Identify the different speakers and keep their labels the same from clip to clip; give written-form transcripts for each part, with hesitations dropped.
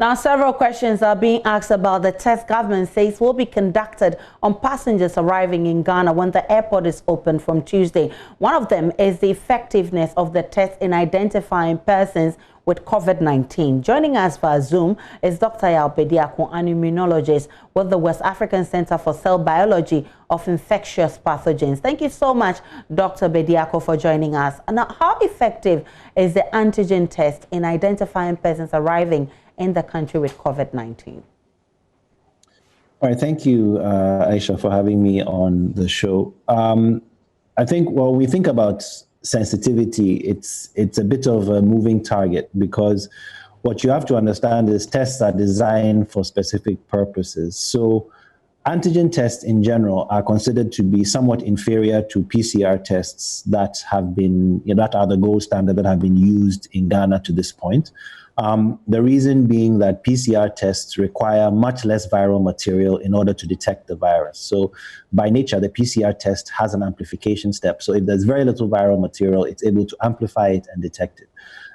Speaker 1: Now, several questions are being asked about the test government says will be conducted on passengers arriving in Ghana when the airport is open from Tuesday. One of them is the effectiveness of the test in identifying persons with COVID-19. Joining us via Zoom is Dr. Bediako, an immunologist with the West African Center for Cell Biology of Infectious Pathogens. Thank you so much, Dr. Bediako, for joining us. Now, how effective is the antigen test in identifying persons arriving in the country with COVID-19?
Speaker 2: All right, thank you, Aisha, for having me on the show. I think when we think about sensitivity, it's a bit of a moving target, because what you have to understand is tests are designed for specific purposes. So antigen tests in general are considered to be somewhat inferior to PCR tests that have been, that are the gold standard that have been used in Ghana to this point. The reason being that PCR tests require much less viral material in order to detect the virus. So by nature, the PCR test has an amplification step. So if there's very little viral material, it's able to amplify it and detect it.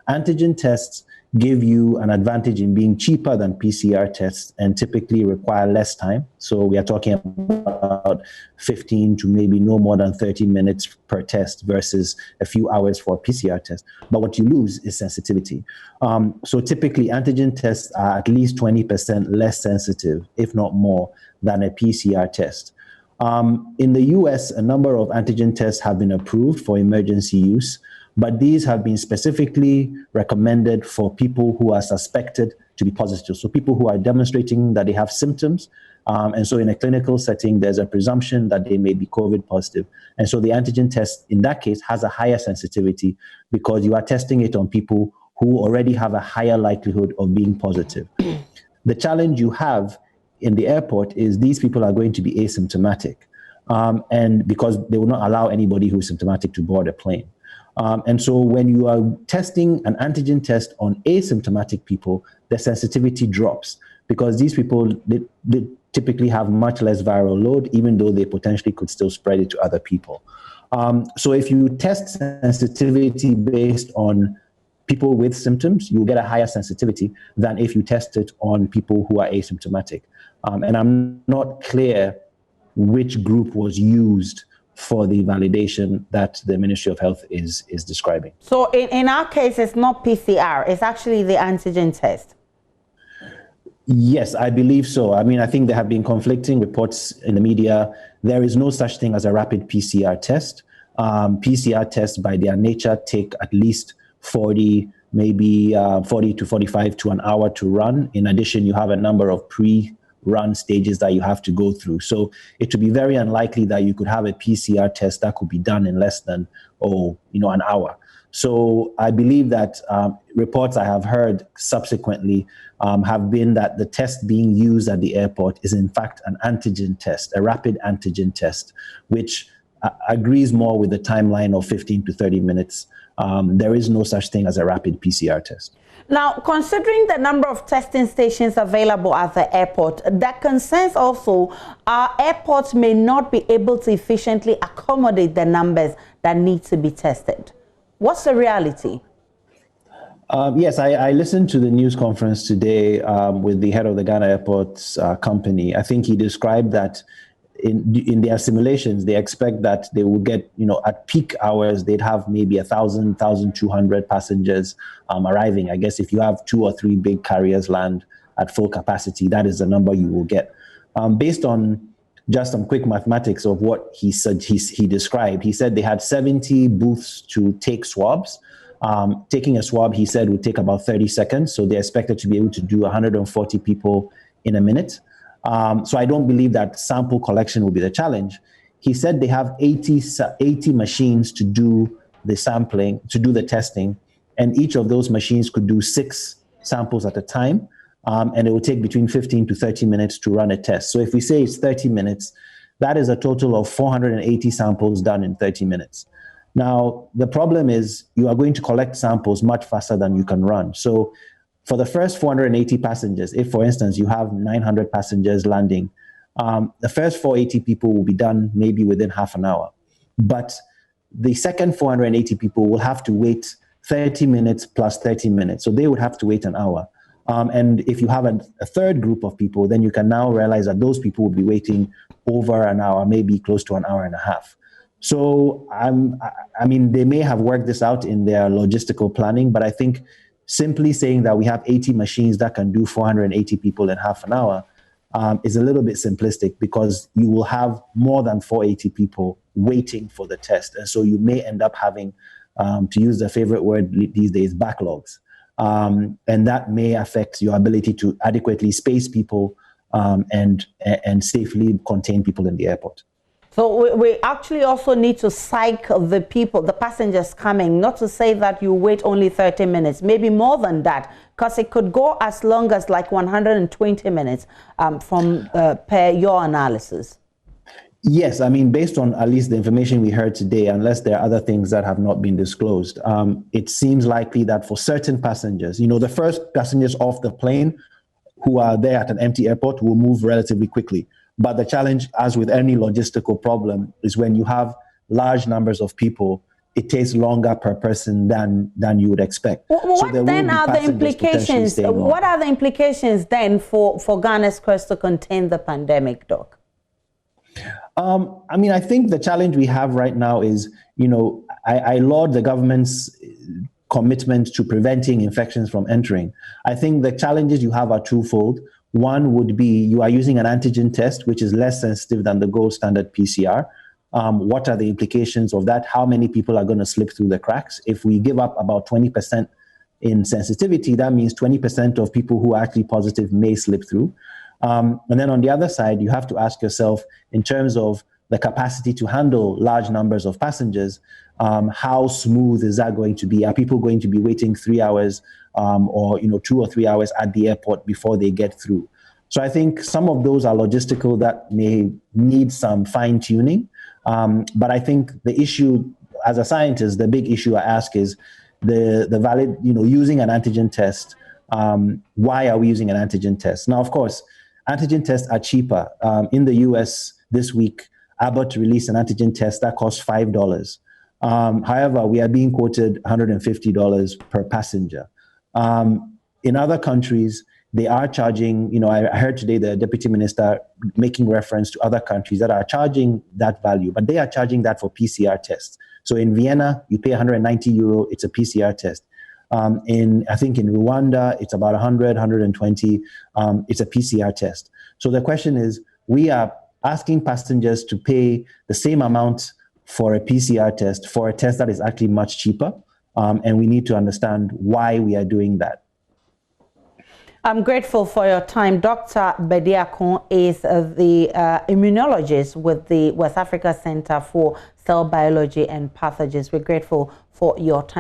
Speaker 2: Antigen tests give you an advantage in being cheaper than PCR tests and typically require less time. So we are talking about 15 to maybe no more than 30 minutes per test versus a few hours for a PCR test. But what you lose is sensitivity. So typically antigen tests are at least 20% less sensitive, if not more, than a PCR test. In the US, a number of antigen tests have been approved for emergency use, but these have been specifically recommended for people who are suspected to be positive. So people who are demonstrating that they have symptoms. And so in a clinical setting, there's a presumption that they may be COVID positive. And so the antigen test in that case has a higher sensitivity because you are testing it on people who already have a higher likelihood of being positive. The challenge you have in the airport is these people are going to be asymptomatic. And because they will not allow anybody who's symptomatic to board a plane. And so when you are testing an antigen test on asymptomatic people, the sensitivity drops because these people they typically have much less viral load, even though they potentially could still spread it to other people. So if you test sensitivity based on people with symptoms, you'll get a higher sensitivity than if you test it on people who are asymptomatic. And I'm not clear which group was used for the validation that the Ministry of Health is describing.
Speaker 1: So in our case, it's not PCR, it's actually the antigen test.
Speaker 2: Yes, I believe so. I mean, I think there have been conflicting reports in the media. There is no such thing as a rapid PCR test. PCR tests by their nature take at least 40 to 45 to an hour to run. In addition, you have a number of pre-run stages that you have to go through. So it would be very unlikely that you could have a PCR test that could be done in less than, an hour. So I believe that reports I have heard subsequently have been that the test being used at the airport is in fact an antigen test, a rapid antigen test, which agrees more with the timeline of 15 to 30 minutes. There is no such thing as a rapid PCR test.
Speaker 1: Now, considering the number of testing stations available at the airport, that concerns also our airports may not be able to efficiently accommodate the numbers that need to be tested. What's the reality?
Speaker 2: Yes, I listened to the news conference today with the head of the Ghana Airports company. I think he described that in their simulations, they expect that they will get, at peak hours, they'd have maybe 1,000, 1,200 passengers arriving. I guess if you have 2 or 3 big carriers land at full capacity, that is the number you will get. Based on just some quick mathematics of what he said, he described, he said they had 70 booths to take swabs. Taking a swab, he said, would take about 30 seconds. So they're expected to be able to do 140 people in a minute. So I don't believe that sample collection will be the challenge. He said they have 80 machines to do the sampling, to do the testing, and each of those machines could do 6 samples at a time, and it will take between 15 to 30 minutes to run a test. So if we say it's 30 minutes, that is a total of 480 samples done in 30 minutes. Now, the problem is you are going to collect samples much faster than you can run. So for the first 480 passengers, if, for instance, you have 900 passengers landing, the first 480 people will be done maybe within half an hour. But the second 480 people will have to wait 30 minutes plus 30 minutes. So they would have to wait an hour. And if you have a third group of people, then you can now realize that those people will be waiting over an hour, maybe close to an hour and a half. So I mean, they may have worked this out in their logistical planning, but I think simply saying that we have 80 machines that can do 480 people in half an hour is a little bit simplistic, because you will have more than 480 people waiting for the test. And so you may end up having, to use the favorite word these days, backlogs. And that may affect your ability to adequately space people and safely contain people in the airport.
Speaker 1: So we actually also need to psych the people, the passengers coming, not to say that you wait only 30 minutes, maybe more than that, because it could go as long as like 120 minutes from per your analysis.
Speaker 2: Yes, I mean, based on at least the information we heard today, unless there are other things that have not been disclosed, it seems likely that for certain passengers, you know, the first passengers off the plane who are there at an empty airport will move relatively quickly. But the challenge, as with any logistical problem, is when you have large numbers of people, it takes longer per person than you would expect.
Speaker 1: What then are the implications? What are the implications then for Ghana's quest to contain the pandemic, Doc?
Speaker 2: I mean, I think the challenge we have right now is, you know, I laud the government's commitment to preventing infections from entering. I think the challenges you have are twofold. One would be you are using an antigen test, which is less sensitive than the gold standard PCR. What are the implications of that? How many people are going to slip through the cracks? If we give up about 20% in sensitivity, that means 20% of people who are actually positive may slip through. And then on the other side, you have to ask yourself, in terms of the capacity to handle large numbers of passengers, how smooth is that going to be? Are people going to be waiting 3 hours or 2 or 3 hours at the airport before they get through? So I think some of those are logistical that may need some fine tuning. But I think the issue, as a scientist, the big issue I ask is the valid, using an antigen test. Why are we using an antigen test? Now, of course, antigen tests are cheaper. In the US this week, Abbott released an antigen test that costs $5. However, we are being quoted $150 per passenger. In other countries, they are charging, I heard today the deputy minister making reference to other countries that are charging that value, but they are charging that for PCR tests. So in Vienna, you pay 190 euro, it's a PCR test. I think in Rwanda, it's about 100, 120, it's a PCR test. So the question is, we are asking passengers to pay the same amount for a PCR test, for a test that is actually much cheaper. And we need to understand why we are doing that.
Speaker 1: I'm grateful for your time. Dr. Bediakon is the immunologist with the West Africa Center for Cell Biology and Pathogens. We're grateful for your time.